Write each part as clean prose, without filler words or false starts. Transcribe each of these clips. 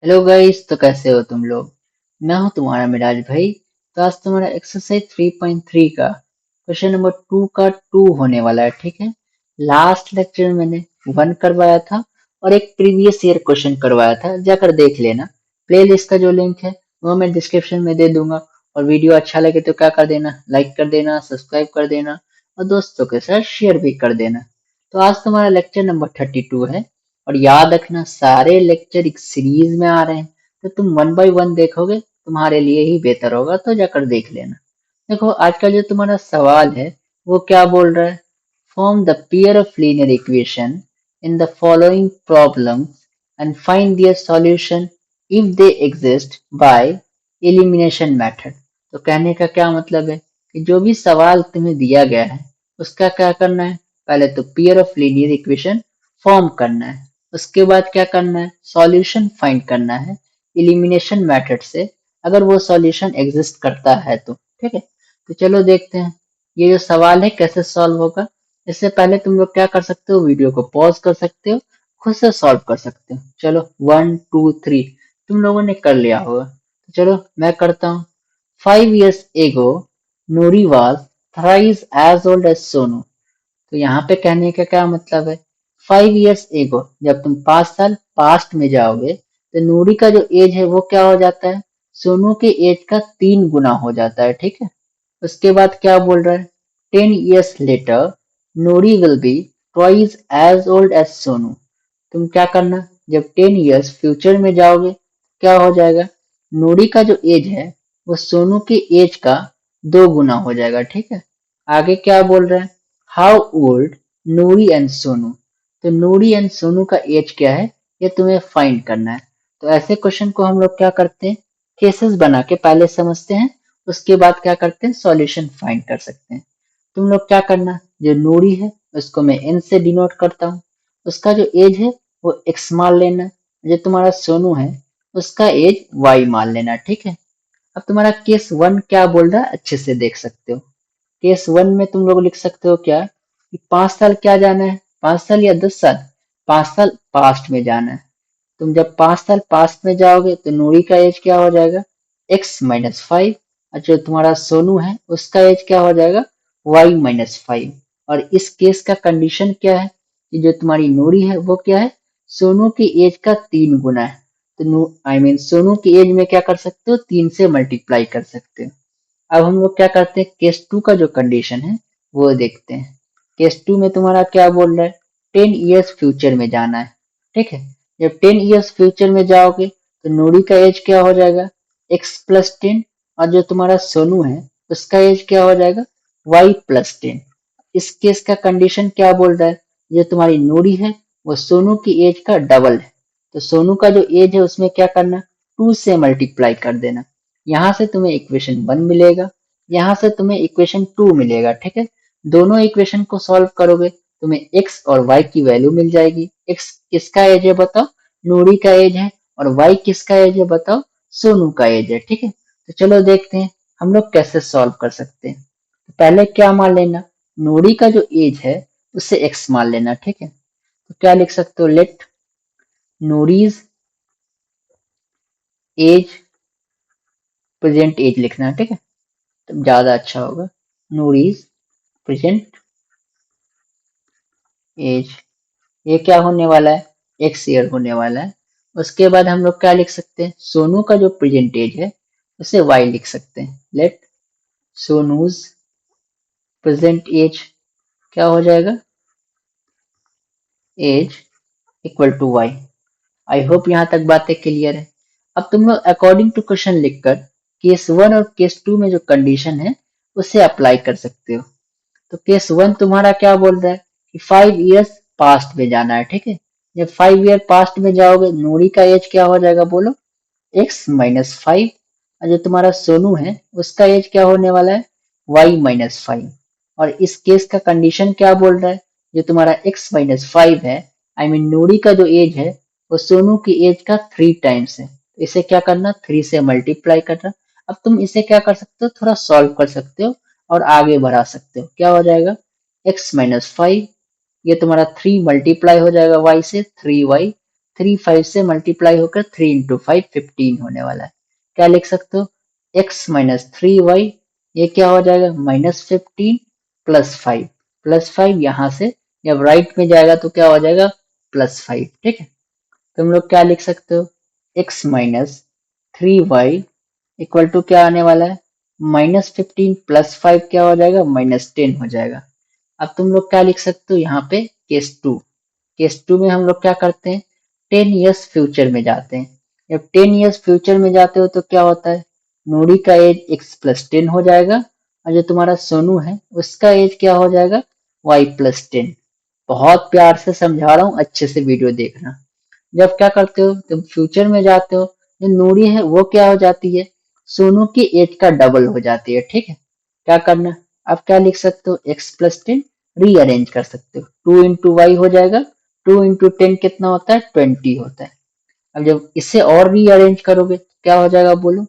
Hello guys, तो कैसे हो तुम लोग। मैं हूं तुम्हारा मिराज भाई। तो आज तुम्हारा एक्सरसाइज 3.3 का क्वेश्चन नंबर 2 का 2 होने वाला है। ठीक है। लास्ट लेक्चर में मैंने 1 करवाया था और एक प्रीवियस ईयर क्वेश्चन करवाया था, जाकर देख लेना। प्लेलिस्ट का जो लिंक है वो मैं डिस्क्रिप्शन में दे दूंगा। और वीडियो अच्छा लगे तो क्या कर देना, लाइक कर देना, सब्सक्राइब कर देना और दोस्तों के साथ शेयर भी कर देना। तो आज तुम्हारा लेक्चर नंबर 32 है। और याद रखना, सारे लेक्चर एक सीरीज में आ रहे हैं, तो तुम 1 बाय 1 देखोगे, तुम्हारे लिए ही बेहतर होगा। तो जाकर देख लेना। देखो, आज का जो तुम्हारा सवाल है वो क्या बोल रहा है। Form the pair of linear equation in the following problem and find their solution if they exist by elimination method. तो कहने का क्या मतलब है कि जो भी सवाल तुम्हें दिया गया है उसका क्या करना है। पहले तो pair of linear equation form करना है, उसके बाद क्या करना है, सॉल्यूशन फाइंड करना है इलिमिनेशन मेथड से, अगर वो सॉल्यूशन एग्जिस्ट करता है तो। ठीक है। तो चलो देखते हैं ये जो सवाल है कैसे सॉल्व होगा। इससे पहले तुम लोग क्या कर सकते हो, वीडियो को पॉज कर सकते हो, खुद से सॉल्व कर सकते हो। चलो 1 2 3 तुम लोगों ने कर लिया होगा, तो चलो मैं करता हूँ। 5 years ago Nuri was thrice as old as Sonu। तो यहाँ पे कहने का क्या मतलब है, 5 years एगो, जब तुम 5 साल पास्ट में जाओगे तो नूरी का जो एज है वो क्या हो जाता है, सोनू के एज का 3 गुना हो जाता है। ठीक है। उसके बाद क्या बोल रहा है, 10 years later Noori will be twice as old as Sonu. तुम क्या करना, जब 10 years फ्यूचर में जाओगे क्या हो जाएगा, नूरी का जो एज है वो सोनू के एज का 2 गुना हो जाएगा। ठीक है। आगे क्या बोल रहा है, how old Noori and Sonu. तो नूरी एंड सोनू का एज क्या है, ये तुम्हें फाइंड करना है। तो ऐसे क्वेश्चन को हम लोग क्या करते हैं, केसेस बना के पहले समझते हैं, उसके बाद क्या करते हैं, सॉल्यूशन फाइंड कर सकते हैं। तुम लोग क्या करना, जो नूरी है उसको मैं एन से डिनोट करता हूँ, उसका जो एज है वो एक्स मान लेना। जो तुम्हारा सोनू है उसका एज वाई मान लेना। ठीक है। अब तुम्हारा केस 1 क्या बोल रहा है अच्छे से देख सकते हो। केस 1 में तुम लोग लिख सकते हो क्या, कि 5 साल क्या जाना है, 5 साल या 10 साल, 5 साल पास्ट में जाना है। तुम जब 5 साल पास्ट में जाओगे तो नूरी का एज क्या हो जाएगा, x-5। और जो तुम्हारा सोनू है उसका एज क्या हो जाएगा, y-5। और इस केस का कंडीशन क्या है, कि जो तुम्हारी नूरी है वो क्या है, सोनू की एज का 3 गुना है। तो सोनू की एज में क्या कर सकते हो, 3 से मल्टीप्लाई कर सकते हो। अब हम लोग क्या करते हैं, केस 2 का जो कंडीशन है वो देखते हैं। केस 2 में तुम्हारा क्या बोल रहा है, 10 years फ्यूचर में जाना है। ठीक है। जब 10 years फ्यूचर में जाओगे तो नूरी का एज क्या हो जाएगा, x+10। और जो तुम्हारा सोनू है उसका एज क्या हो जाएगा, y+10। इस केस का कंडीशन क्या बोल रहा है, जो तुम्हारी नूरी है वो सोनू की एज का डबल है। तो सोनू का जो एज है उसमें क्या करना, 2 से मल्टीप्लाई कर देना। यहाँ से तुम्हें इक्वेशन 1 मिलेगा, यहाँ से तुम्हें इक्वेशन 2 मिलेगा। ठीक है। दोनों इक्वेशन को सॉल्व करोगे तुम्हें x और y की वैल्यू मिल जाएगी। x किसका एज है बताओ, नूरी का एज है। और y किसका एज है बताओ, सोनू का एज है। ठीक है। तो चलो देखते हैं हम लोग कैसे सॉल्व कर सकते हैं। तो पहले क्या मान लेना, नूरी का जो एज है उसे x मान लेना। ठीक है। तो क्या लिख सकते हो, लेट नूरीज एज, प्रेजेंट एज लिखना है। ठीक है। तो ज्यादा अच्छा होगा, नूरीज प्रेजेंट एज, ये क्या होने वाला है, एक्स ईयर होने वाला है। उसके बाद हम लोग क्या लिख सकते हैं, सोनू का जो प्रेजेंट एज है उसे वाई लिख सकते हैं। लेट सोनूज प्रेजेंट एज क्या हो जाएगा, age equal to Y. I hope यहाँ तक बातें क्लियर है। अब तुम लोग अकॉर्डिंग टू क्वेश्चन लिखकर केस 1 और केस 2 में जो कंडीशन है उसे अप्लाई कर सकते हो। तो केस 1 तुम्हारा क्या बोल रहा है, कि 5 years पास्ट में जाना है। ठीक है। जब 5 year पास्ट में जाओगे नूरी का एज क्या हो जाएगा बोलो, x-5। और जो तुम्हारा सोनू है उसका एज क्या होने वाला है, y-5। और इस केस का कंडीशन क्या बोल रहा है, जो तुम्हारा x-5 है, नूरी का जो एज है वो सोनू की एज का 3 टाइम्स है। इसे क्या करना, 3 से मल्टीप्लाई करना। अब तुम इसे क्या कर सकते हो, थोड़ा सॉल्व कर सकते हो और आगे बढ़ा सकते हो। क्या हो जाएगा, x-5, ये तुम्हारा 3 मल्टीप्लाई हो जाएगा y से, 3y। 3 5 से मल्टीप्लाई होकर 3 इंटू 5 15 होने वाला है। क्या लिख सकते हो, x माइनस 3y, ये क्या हो जाएगा माइनस 15 प्लस 5 यहाँ से जब राइट में जाएगा तो क्या हो जाएगा +5। ठीक है, तुम लोग क्या लिख सकते हो, x minus 3y equal to क्या आने वाला है -15 +5 क्या हो जाएगा -10 हो जाएगा। अब तुम लोग क्या लिख सकते हो यहाँ पे केस 2 में हम लोग क्या करते हैं 10 इयर्स फ्यूचर में जाते हैं। जब 10 इयर्स फ्यूचर में जाते हो तो क्या होता है नूरी का एज x प्लस 10 हो जाएगा और जो तुम्हारा सोनू है उसका एज क्या हो जाएगा y प्लस 10। बहुत प्यार से समझा रहा हूँ, अच्छे से वीडियो देखना। जब क्या करते हो जब फ्यूचर में जाते हो जो नूरी है वो क्या हो जाती है सोनू की एज का डबल हो जाती है। ठीक है, क्या करना आप क्या लिख सकते हो x प्लस 10 रीअरेंज कर सकते हो 2 इंटू वाई हो जाएगा 2 इंटू 10 कितना होता है 20 होता है। अब जब इसे और रीअरेंज करोगे तो क्या हो जाएगा बोलो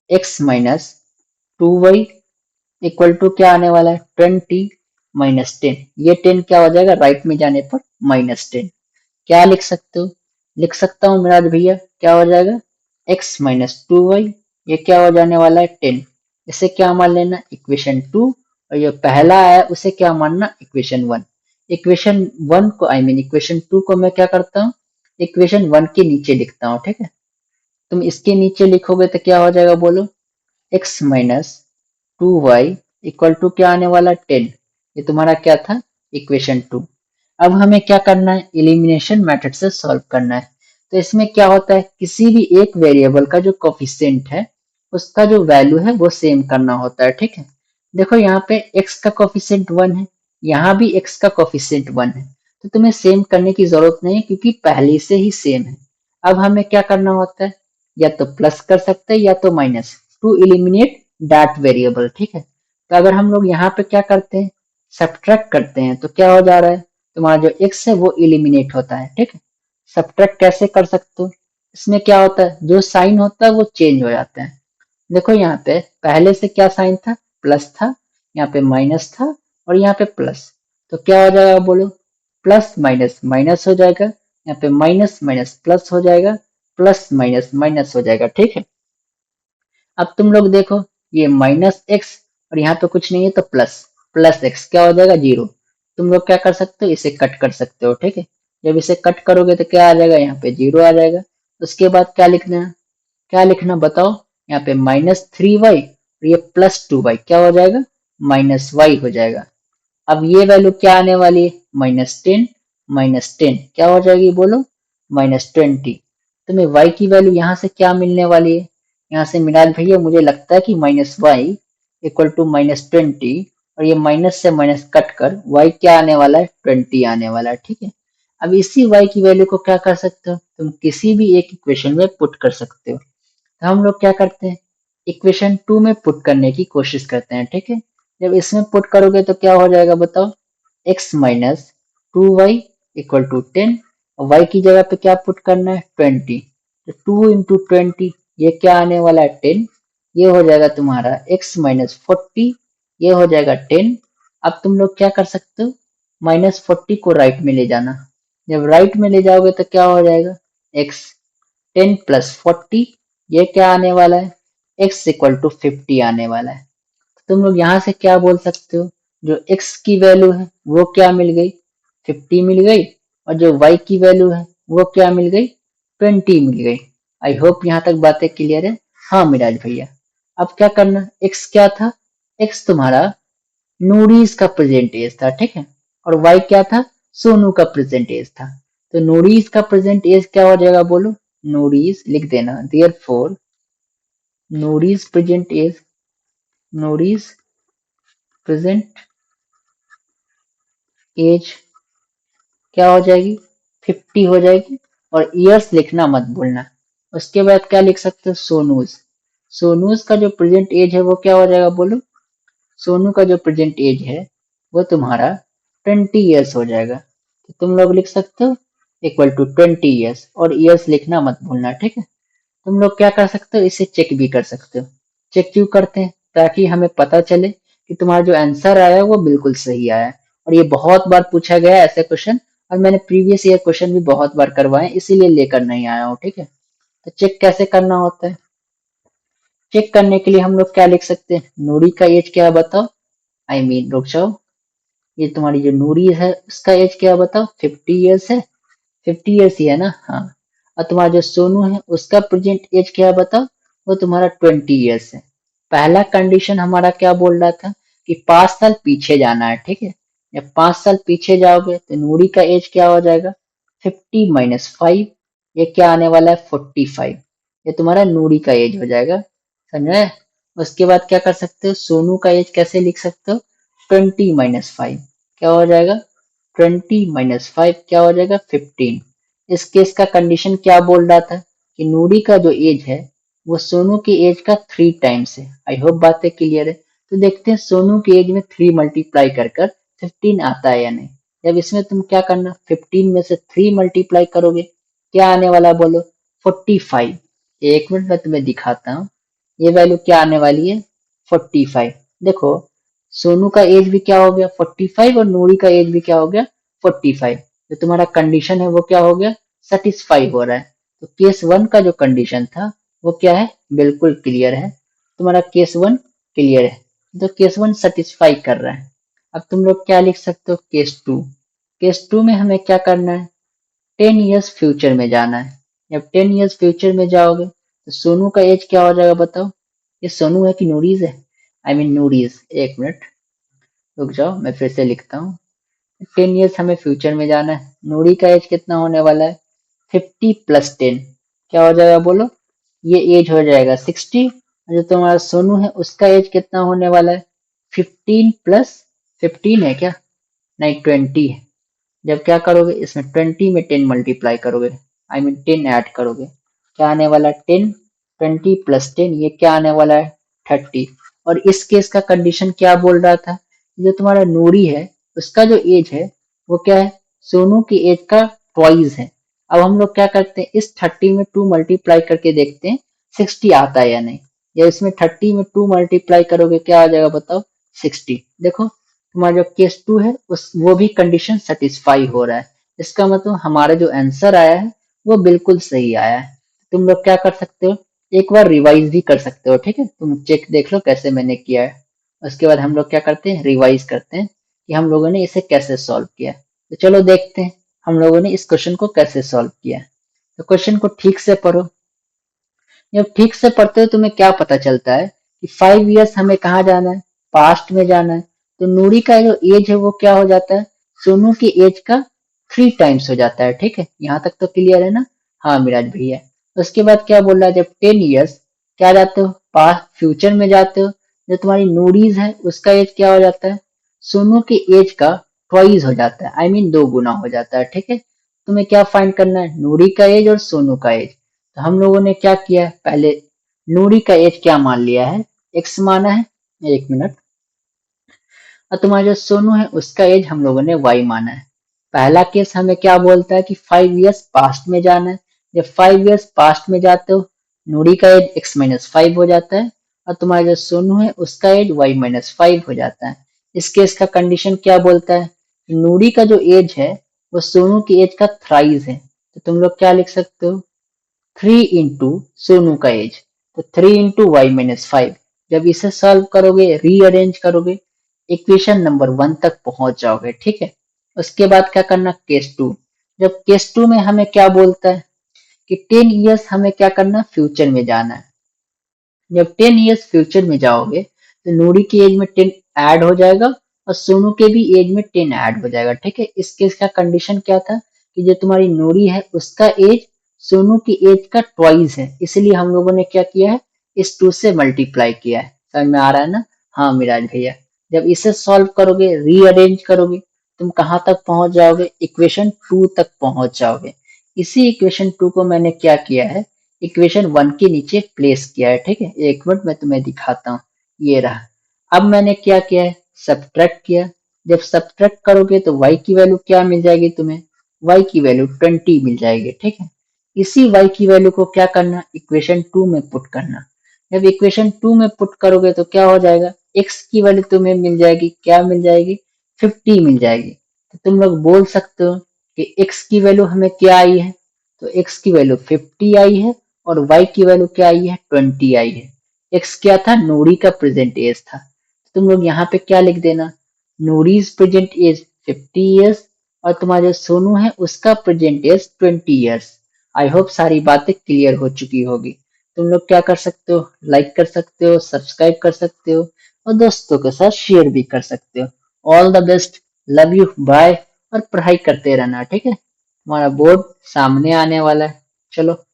x minus 2y equal to क्या आने वाला है 20 -10, ये 10 क्या हो जाएगा राइट में जाने पर -10। क्या लिख सकते हो, लिख सकता हूँ मिराज भैया क्या हो जाएगा x माइनस 2y, ये क्या हो जाने वाला है 10, इसे क्या मान लेना इक्वेशन 2 और ये पहला है उसे क्या मानना इक्वेशन 1। इक्वेशन 1 को इक्वेशन 2 को मैं क्या करता हूँ इक्वेशन 1 के नीचे लिखता हूँ। ठीक है, तुम इसके नीचे लिखोगे तो क्या हो जाएगा बोलो x minus 2y equal to क्या आने वाला 10, ये तुम्हारा क्या था इक्वेशन 2। अब हमें क्या करना है एलिमिनेशन मेथड से सॉल्व करना है। तो इसमें क्या होता है किसी भी एक वेरिएबल का जो कोफिशिएंट है उसका जो वैल्यू है वो सेम करना होता है। ठीक है, देखो यहाँ पे x का कोफिशिएंट 1 है, यहाँ भी x का कोफिशिएंट 1 है, तो तुम्हें सेम करने की जरूरत नहीं है क्योंकि पहले से ही सेम है। अब हमें क्या करना होता है या तो प्लस कर सकते हैं या तो minus two eliminate that variable. ठीक है, तो अगर हम लोग यहाँ पे क्या करते हैं सब्ट्रैक्ट करते हैं तो क्या हो जा रहा है तुम्हारा जो x है वो एलिमिनेट होता है। ठीक है, सब्ट्रैक्ट कैसे कर सकते हो, इसमें क्या होता है जो साइन होता है वो चेंज हो जाता है। देखो यहाँ पे पहले से क्या साइन था प्लस था, यहाँ पे माइनस था और यहाँ पे प्लस, तो क्या हो जाएगा बोलो प्लस माइनस माइनस हो जाएगा, यहाँ पे माइनस माइनस प्लस हो जाएगा, प्लस माइनस माइनस हो जाएगा। ठीक है, अब तुम लोग देखो ये माइनस एक्स और यहाँ पे कुछ नहीं है तो प्लस प्लस एक्स क्या हो जाएगा 0। तुम लोग क्या कर सकते हो इसे कट कर सकते हो। ठीक है, जब इसे कट करोगे तो क्या आ जाएगा यहाँ पे 0 आ जाएगा। उसके बाद क्या लिखना बताओ, यहाँ पे -3y और ये +2y क्या हो जाएगा -y हो जाएगा। अब ये वैल्यू क्या आने वाली है -10 क्या हो जाएगी बोलो -20। तुम्हें y की वैल्यू यहाँ से क्या मिलने वाली है, यहाँ से मिलाल भैया मुझे लगता है कि -y इक्वल टू -20 और ये माइनस से माइनस कट कर y क्या आने वाला है 20 आने वाला है। ठीक है, अब इसी y की वैल्यू को क्या कर सकते हो तुम किसी भी एक इक्वेशन में पुट कर सकते हो। तो हम लोग क्या करते हैं इक्वेशन 2 में पुट करने की कोशिश करते हैं। ठीक है, जब इसमें पुट करोगे तो क्या हो जाएगा बताओ x minus 2y equal to 10 और y की जगह पे क्या पुट करना है 20, तो 2 इंटू 20 ये क्या आने वाला है 10, ये हो जाएगा तुम्हारा x माइनस 40, ये हो जाएगा 10। अब तुम लोग क्या कर सकते हो -40 को राइट में ले जाना, जब राइट में ले जाओगे तो क्या हो जाएगा x 10 प्लस 40 ये क्या आने वाला है x इक्वल टू 50 आने वाला है। तो तुम लोग यहाँ से क्या बोल सकते हो जो x की वैल्यू है वो क्या मिल गई 50 मिल गई और जो y की वैल्यू है वो क्या मिल गई 20 मिल गई। आई होप यहाँ तक बातें क्लियर है। हाँ मिराज भैया, अब क्या करना x क्या था x तुम्हारा नूरीज का प्रेजेंट एज था। ठीक है, और y क्या था सोनू का प्रेजेंट एज था। तो नूरीज का प्रेजेंट एज क्या हो जाएगा बोलो नूरीज लिख देना देयरफॉर नूरीज प्रेजेंट एज नूरीज प्रेजेंट एज क्या हो जाएगी 50 हो जाएगी और ईयर्स लिखना मत भूलना। उसके बाद क्या लिख सकते हो सोनूज, सोनूज का जो प्रेजेंट एज है वो क्या हो जाएगा बोलो सोनू का जो प्रेजेंट एज है वो तुम्हारा 20 ईयर्स हो जाएगा। तो तुम लोग लिख सकते हो इक्वल टू 20 ईयर्स और ईयर्स लिखना मत भूलना। ठीक है, तुम लोग क्या कर सकते हो इसे चेक भी कर सकते हो। चेक क्यों करते हैं ताकि हमें पता चले कि तुम्हारा जो आंसर आया है वो बिल्कुल सही आया है। और ये बहुत बार पूछा गया है ऐसे क्वेश्चन, और मैंने प्रीवियस ईयर क्वेश्चन भी बहुत बार करवाए इसीलिए लेकर नहीं आया हूँ, ठीक है। तो चेक कैसे करना होता है, चेक करने के लिए हम लोग क्या लिख सकते हैं, नूरी का एज क्या है बताओ, रुक जाओ, ये तुम्हारी जो नूरी है उसका एज क्या है बताओ, 50 ईयर्स है, 50 ईयर्स ही है ना, हाँ। और तुम्हारा जो सोनू है उसका प्रेजेंट एज क्या है बताओ, वो तुम्हारा 20 ईयर्स है। पहला कंडीशन हमारा क्या बोल रहा था कि 5 साल पीछे जाना है, ठीक है। जब 5 साल पीछे जाओगे तो नूरी का एज क्या हो जाएगा, 50 - 5, ये क्या आने वाला है 45, ये तुम्हारा नूरी का एज हो जाएगा, समझे। उसके बाद क्या कर सकते हो, सोनू का एज कैसे लिख सकते हो, 20 - 5 क्या हो जाएगा, 20 - 5 क्या हो जाएगा 15। इस केस का कंडीशन क्या बोल रहा था कि नूरी का जो एज है वो सोनू की एज का 3 टाइम्स है। आई होप बातें क्लियर है। तो देखते हैं सोनू की एज में 3 मल्टीप्लाई कर कर 15 आता है या नहीं। जब इसमें तुम क्या करना, 15 में से 3 मल्टीप्लाई करोगे, क्या आने वाला बोलो, 45। एक मिनट मैं तुम्हें दिखाता हूँ, ये वैल्यू क्या आने वाली है, 45। देखो सोनू का एज भी क्या हो गया 45 और नूरी का एज भी क्या हो गया 45। जो तुम्हारा कंडीशन है वो क्या हो गया, सेटिस्फाई हो रहा है। तो केस वन का जो कंडीशन था वो क्या है, बिल्कुल क्लियर है, तुम्हारा केस वन क्लियर है, तो केस वन सेटिस्फाई कर रहा है। अब तुम लोग क्या लिख सकते हो, केस टू। केस टू में हमें क्या करना है, 10 ईयर्स फ्यूचर में जाना है। जब 10 ईयर्स फ्यूचर में जाओगे तो सोनू का एज क्या हो जाएगा बताओ, ये सोनू है कि नूरीज है, नूरीज। एक मिनट रुक जाओ, मैं फिर से लिखता हूँ। 10 ईयर्स हमें फ्यूचर में जाना है, नूरी का एज कितना होने वाला है, 50 + 10 क्या हो जाएगा बोलो, ये एज हो जाएगा 60। जो तुम्हारा सोनू है उसका एज कितना होने वाला है, 15 + 15 है क्या, नहीं 20 है। जब क्या करोगे इसमें 20 में 10 मल्टीप्लाई करोगे, 10 ऐड करोगे, क्या आने वाला है 10, 20 + 10 ये क्या आने वाला है 30। और इस केस का कंडीशन क्या बोल रहा था, जो तुम्हारा नूरी है उसका जो एज है वो क्या है, सोनू की एज का ट्वाइस है। अब हम लोग क्या करते हैं, इस 30 में 2 मल्टीप्लाई करके देखते हैं 60 आता है या नहीं। या इसमें 30 में 2 मल्टीप्लाई करोगे क्या आ जाएगा बताओ, 60। देखो तुम्हारा जो केस टू है उस वो भी कंडीशन सेटिस्फाई हो रहा है। इसका मतलब हमारा जो आंसर आया है वो बिल्कुल सही आया है। तुम लोग क्या कर सकते हो, एक बार रिवाइज भी कर सकते हो, ठीक है, तुम चेक देख लो कैसे मैंने किया है। उसके बाद हम लोग क्या करते हैं, रिवाइज करते हैं कि हम लोगों ने इसे कैसे सॉल्व किया। तो चलो देखते हैं हम लोगों ने इस क्वेश्चन को कैसे सॉल्व किया। तो क्वेश्चन को ठीक से पढ़ो। जब ठीक से पढ़ते हो तुम्हें क्या पता चलता है कि 5 ईयर्स हमें कहाँ जाना है, पास्ट में जाना है। तो नूरी का जो एज है वो क्या हो जाता है, सोनू की एज का 3 टाइम्स हो जाता है, ठीक है, यहाँ तक तो क्लियर है ना। हाँ मिराज भैया। उसके बाद क्या बोल रहा है, जब 10 ईयर्स क्या जाते हो, पास्ट फ्यूचर में जाते हो, जो तुम्हारी नूरीज है उसका एज क्या हो जाता है, सोनू की एज का ट्वाइस हो जाता है, 2 गुना हो जाता है, ठीक है। तुम्हें क्या फाइंड करना है, नूरी का एज और सोनू का एज। तो हम लोगों ने क्या किया है, पहले नूरी का एज क्या मान लिया है, एक्स माना है, एक मिनट। और तुम्हारा जो सोनू है उसका एज हम लोगों ने वाई माना है। पहला केस हमें क्या बोलता है कि 5 ईयर्स पास्ट में जाना है। जब 5 ईयर्स पास्ट में जाते हो नूरी का एज x - 5 हो जाता है, और तुम्हारा जो सोनू है उसका एज y - 5 हो जाता है। इस केस का कंडीशन क्या बोलता है, नूरी का जो एज है वो सोनू की एज का थ्राइज है। तो तुम लोग क्या लिख सकते हो, 3 इंटू सोनू का एज, तो 3 × y - 5। जब इसे सॉल्व करोगे, रीअरेंज करोगे, इक्वेशन नंबर 1 तक पहुंच जाओगे, ठीक है। उसके बाद क्या करना, केस टू। जब केस टू में हमें क्या बोलता है कि 10 ईयर्स हमें क्या करना, फ्यूचर में जाना है। जब 10 ईयर्स फ्यूचर में जाओगे तो नूरी की एज में 10 ऐड हो जाएगा और सोनू के भी एज में 10 ऐड हो जाएगा, ठीक है। इस केस का कंडीशन क्या था कि जो तुम्हारी नूरी है उसका एज सोनू की एज का ट्वाइस है, इसलिए हम लोगों ने क्या किया है, इस 2 से मल्टीप्लाई किया है। समझ में आ रहा है ना, हाँ मिराज भैया। जब इसे सॉल्व करोगे, रीअरेंज करोगे, तुम कहाँ तक पहुंच जाओगे, इक्वेशन 2 तक पहुंच जाओगे। इसी इक्वेशन 2 को मैंने क्या किया है, इक्वेशन 1 के नीचे प्लेस किया है, ठीक है। एक मिनट मैं तुम्हें दिखाता हूँ, ये रहा। अब मैंने क्या किया है, सब्ट्रैक्ट किया। जब सब्ट्रैक्ट करोगे तो y की वैल्यू क्या मिल जाएगी तुम्हें, y की वैल्यू 20 मिल जाएगी, ठीक है। इसी y की वैल्यू को क्या करना, इक्वेशन 2 में पुट करना। जब इक्वेशन 2 में पुट करोगे तो क्या हो जाएगा, x की वैल्यू तुम्हें मिल जाएगी, क्या मिल जाएगी, 50 मिल जाएगी। तो तुम लोग बोल सकते हो कि x की वैल्यू हमें क्या आई है, तो x की वैल्यू 50 आई है और y की वैल्यू क्या आई है, 20 आई है। x क्या था, नूरी का प्रेजेंट एज था। तो तुम लोग यहाँ पे क्या लिख देना, नूरीज प्रेजेंट एज 50 ईयर्स और तुम्हारा जो सोनू है उसका present age 20 years. I hope सारी बातें क्लियर हो चुकी होगी। तुम लोग क्या कर सकते हो, लाइक कर सकते हो, सब्सक्राइब कर सकते हो और दोस्तों के साथ शेयर भी कर सकते हो। All the best, love you, bye. और पढ़ाई करते रहना, ठीक है। हमारा बोर्ड सामने आने वाला है। चलो